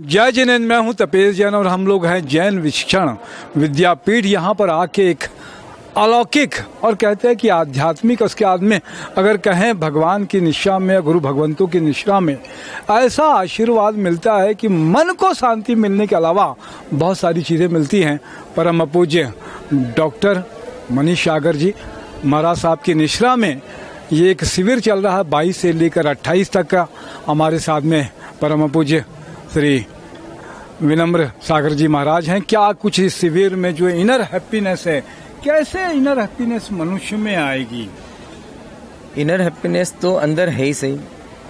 जय जिनेन्द्र, मैं हूं तपेश जैन और हम लोग हैं जैन विशिक्षण विद्यापीठ। यहाँ पर आके एक अलौकिक और कहते हैं कि आध्यात्मिक, उसके बाद में अगर कहें भगवान की निष्ठा में या गुरु भगवंतों की निष्ठा में ऐसा आशीर्वाद मिलता है कि मन को शांति मिलने के अलावा बहुत सारी चीज़ें मिलती हैं। परम पूज्य डॉक्टर मनीष सागर जी महाराज साहब की निष्ठा में ये एक शिविर चल रहा है 22 से लेकर 28 तक का। हमारे साथ में परम पूज्य श्री विनम्र सागर जी महाराज हैं। क्या कुछ इस शिविर में जो इनर हैप्पीनेस है, कैसे इनर हैप्पीनेस मनुष्य में आएगी? इनर हैप्पीनेस तो अंदर है ही सही।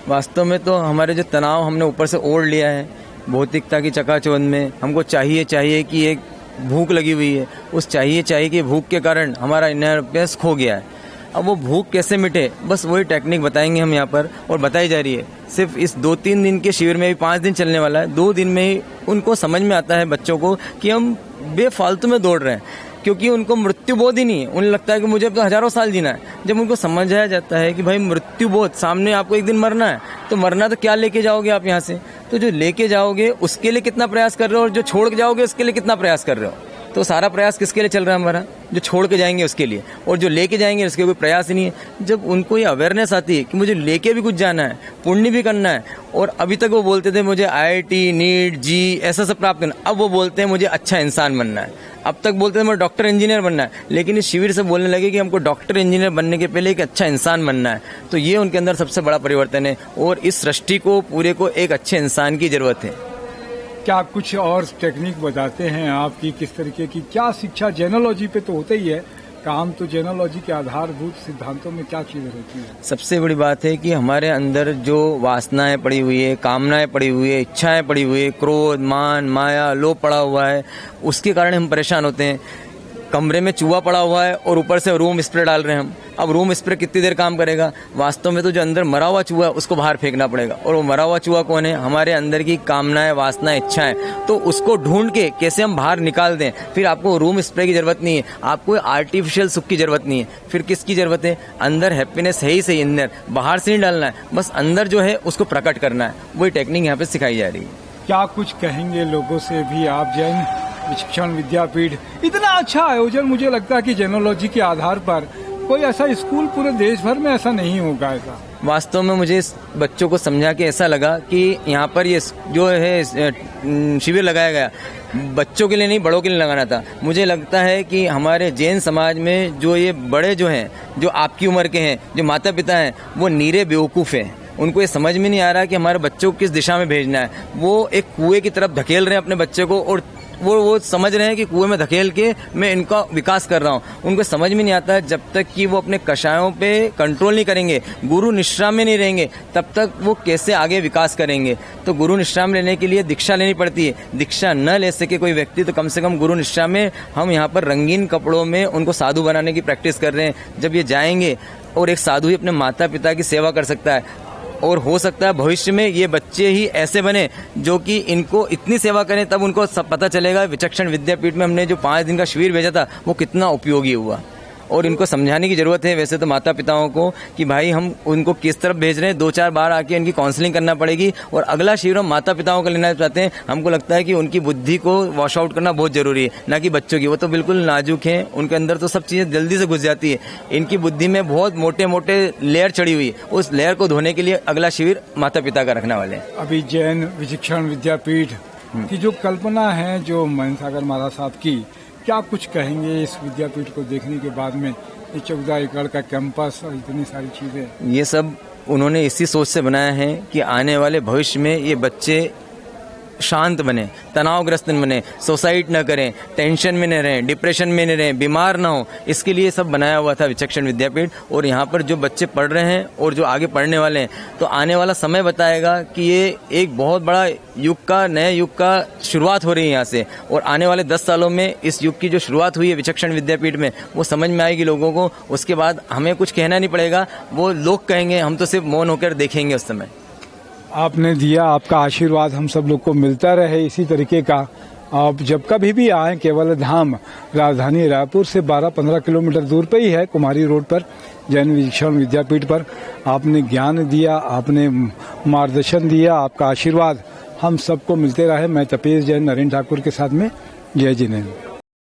वास्तव में तो हमारे जो तनाव हमने ऊपर से ओढ़ लिया है भौतिकता की चकाचौंध में, हमको चाहिए कि एक भूख लगी हुई है, उस चाहिए कि भूख के कारण हमारा इनर हैप्पीनेस खो गया है। अब वो भूख कैसे मिटे, बस वही टेक्निक बताएंगे हम यहाँ पर, और बताई जा रही है। सिर्फ इस 2-3 दिन के शिविर में भी 5 दिन चलने वाला है। 2 दिन में ही उनको समझ में आता है बच्चों को कि हम बेफालतू में दौड़ रहे हैं, क्योंकि उनको मृत्यु बोध ही नहीं है। उन्हें लगता है कि मुझे अब तो हजारों साल जीना है। जब उनको समझाया जाता है कि भाई मृत्यु बोध, सामने आपको एक दिन मरना है, तो मरना तो क्या लेके जाओगे आप यहाँ से, तो जो लेके जाओगे उसके लिए कितना प्रयास कर रहे हो और जो छोड़ के जाओगे उसके लिए कितना प्रयास कर रहे हो। तो सारा प्रयास किसके लिए चल रहा है हमारा? जो छोड़ के जाएंगे उसके लिए, और जो लेके जाएंगे उसके कोई प्रयास ही नहीं है। जब उनको ये अवेयरनेस आती है कि मुझे लेके भी कुछ जाना है, पुण्य भी करना है, और अभी तक वो बोलते थे मुझे IIT, नीट, जी ऐसा सब प्राप्त करना, अब वो बोलते हैं मुझे अच्छा इंसान बनना है। अब तक बोलते थे मुझे डॉक्टर इंजीनियर बनना है, लेकिन इस शिविर से बोलने लगे कि हमको डॉक्टर इंजीनियर बनने के पहले एक अच्छा इंसान बनना है। तो ये उनके अंदर सबसे बड़ा परिवर्तन है, और इस सृष्टि को पूरे को एक अच्छे इंसान की जरूरत है। क्या कुछ और टेक्निक बताते हैं आपकी, किस तरीके की क्या शिक्षा? जेनोलॉजी पे तो होता ही है काम, तो जेनोलॉजी के आधारभूत सिद्धांतों में क्या चीज़ें होती है? सबसे बड़ी बात है कि हमारे अंदर जो वासनाएं पड़ी हुई है, कामनाएं पड़ी हुई है, इच्छाएं पड़ी हुई है, क्रोध, मान, माया, लोभ पड़ा हुआ है, उसके कारण हम परेशान होते हैं। कमरे में चूहा पड़ा हुआ है और ऊपर से रूम स्प्रे डाल रहे हैं हम। अब रूम स्प्रे कितनी देर काम करेगा? वास्तव में तो जो अंदर मरा हुआ चूहा है उसको बाहर फेंकना पड़ेगा, और वो मरा हुआ चूहा कौन है? हमारे अंदर की कामनाएं, वासनाएं, इच्छाएं। तो उसको ढूंढ के कैसे हम बाहर निकाल दें। फिर आपको रूम स्प्रे की जरूरत नहीं है, आपको आर्टिफिशियल सुख की जरूरत नहीं है। फिर किसकी जरूरत है? अंदर हैप्पीनेस है ही सही, अंदर, बाहर से नहीं डालना है, बस अंदर जो है उसको प्रकट करना है। वही टेक्निक यहाँ पे सिखाई जा रही है। क्या कुछ कहेंगे लोगों से भी आप? जैन विशिक्षण विद्यापीठ इतना अच्छा आयोजन, मुझे लगता है कि जेनोलॉजी के आधार पर कोई ऐसा स्कूल पूरे देश भर में ऐसा नहीं होगा। ऐसा वास्तव में मुझे इस बच्चों को समझा के ऐसा लगा कि यहाँ पर ये जो है शिविर लगाया गया बच्चों के लिए नहीं, बड़ों के लिए लगाना था। मुझे लगता है कि हमारे जैन समाज में जो ये बड़े जो हैं, जो आपकी उम्र के हैं, जो माता पिता हैं, वो नीरे बेवकूफ़ हैं। उनको ये समझ में नहीं आ रहा कि हमारे बच्चों को किस दिशा में भेजना है। वो एक कुएं की तरफ धकेल रहे हैं अपने बच्चे को, और वो समझ रहे हैं कि कुएं में धकेल के मैं इनका विकास कर रहा हूँ। उनको समझ में नहीं आता है, जब तक कि वो अपने कषायों पे कंट्रोल नहीं करेंगे, गुरु निष्ठा में नहीं रहेंगे, तब तक वो कैसे आगे विकास करेंगे। तो गुरु निष्ठा में लेने के लिए दीक्षा लेनी पड़ती है। दीक्षा न ले सके कोई व्यक्ति तो कम से कम गुरु निष्ठा में हम यहाँ पर रंगीन कपड़ों में उनको साधु बनाने की प्रैक्टिस कर रहे हैं। जब ये जाएंगे, और एक साधु ही अपने माता पिता की सेवा कर सकता है, और हो सकता है भविष्य में ये बच्चे ही ऐसे बने जो कि इनको इतनी सेवा करें, तब उनको सब पता चलेगा विचक्षण विद्यापीठ में हमने जो 5 दिन का शिविर भेजा था वो कितना उपयोगी हुआ। और इनको समझाने की ज़रूरत है वैसे तो माता पिताओं को कि भाई हम उनको किस तरफ भेज रहे हैं। 2-4 बार आके इनकी काउंसलिंग करना पड़ेगी, और अगला शिविर हम माता पिताओं को लेना चाहते हैं। हमको लगता है कि उनकी बुद्धि को वॉश आउट करना बहुत ज़रूरी है, ना कि बच्चों की। वो तो बिल्कुल नाजुक हैं, उनके अंदर तो सब चीज़ें जल्दी से घुस जाती है। इनकी बुद्धि में बहुत मोटे मोटे लेयर चढ़ी हुई है, उस लेयर को धोने के लिए अगला शिविर माता पिता का रखने वाले हैं। अभी जैन विशिक्षण विद्यापीठ की जो कल्पना है जो मनीष सागर महाराज साहब की, क्या कुछ कहेंगे इस विद्यापीठ को देखने के बाद में? ये 14 एकड़ का कैंपस और इतनी सारी चीज़ें, ये सब उन्होंने इसी सोच से बनाया है कि आने वाले भविष्य में ये बच्चे शांत बने, तनावग्रस्त न बने, सुसाइड न करें, टेंशन में न रहें, डिप्रेशन में न रहें, बीमार ना हो। इसके लिए सब बनाया हुआ था विचक्षण विद्यापीठ। और यहाँ पर जो बच्चे पढ़ रहे हैं और जो आगे पढ़ने वाले हैं, तो आने वाला समय बताएगा कि ये एक बहुत बड़ा युग का, नए युग का शुरुआत हो रही है यहाँ से। और आने वाले 10 सालों में इस युग की जो शुरुआत हुई है विचक्षण विद्यापीठ में, वो समझ में आएगी लोगों को। उसके बाद हमें कुछ कहना नहीं पड़ेगा, वो लोग कहेंगे, हम तो सिर्फ मौन होकर देखेंगे उस समय। आपने दिया, आपका आशीर्वाद हम सब लोग को मिलता रहे इसी तरीके का। आप जब कभी भी आएँ, केवल धाम राजधानी रायपुर से 12-15 किलोमीटर दूर पे ही है, कुमारी रोड पर, जैन विशिक्षण विद्यापीठ पर। आपने ज्ञान दिया, आपने मार्गदर्शन दिया, आपका आशीर्वाद हम सबको मिलते रहे। मैं तपेश जैन नरेंद्र ठाकुर के साथ में, जय जिनेन्द्र।